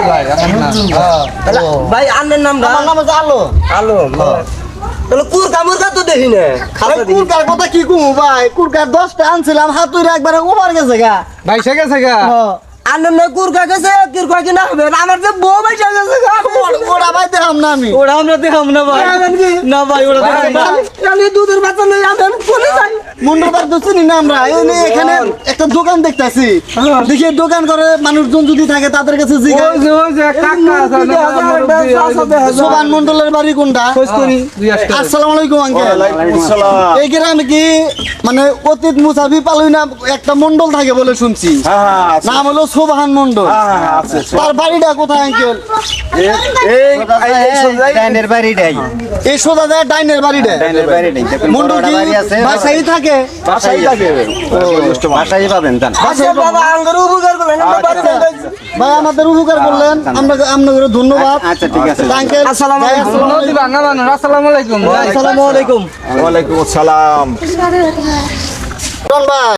ভাই আমার নাম। ভাই আন্নের নাম আমার নাম হচ্ছে আলো। আলো তাহলে কুরকা মুরকা তো দেখি না কুরকার কথা কি কমু ভাই, কুরকার 10টা আনছিলাম হাতুড়ে একবারে ওভার গেছে গা। ভাই সে গেছে গা। আন্নের না কুরকা গেছে কিরকা কি না হবে আমার যে বউ বাইসা গেছে ওরা ভাই দেখাম না আমি। ওরা আমরা দেখাম না ভাই না ভাই ওরা দেখাম না আমি দুধের বাচ্চা লই আমি কোনে যাই মন্ডলবার তো চিনি না আমরা। এই নে এখানে একটা দোকান দেখতাছি, দেখি দোকান করে মানুষজন যদি থাকে তাদের কাছে জিজ্ঞাসা। ওই যে কাকা আছে না মুরব্বি সোবান মন্ডলের বাড়ি কোনটা? আসসালামু আলাইকুম আঙ্কেল। এই গ্রামে কি মানে অতীত মুসাফি পালুই না একটা মন্ডল থাকে বলে শুনছি, নাম হলো সোবাহান মন্ডল। তার বাড়িটা কোথায় আঙ্কেল? ডাইনের বাড়িটাই এই সোজা যায় ডাইনের বাড়িটা। ডাইনের বাড়িটাই মন্ডল কি বাসায় থাকে? বাসাই পাবেন জান। আচ্ছা বাবা আঙ্গুর উপকার করলেন ভাই আমাদের উপকার করলেন, আমরা আপনাদের ধন্যবাদ। আচ্ছা ঠিক আছে আঙ্কেল আসসালামু আলাইকুম নদী ভাঙা মানুষ। আসসালামু আলাইকুম ভাই। আসসালামু আলাইকুম ওয়ালাইকুম আসসালাম। ভাই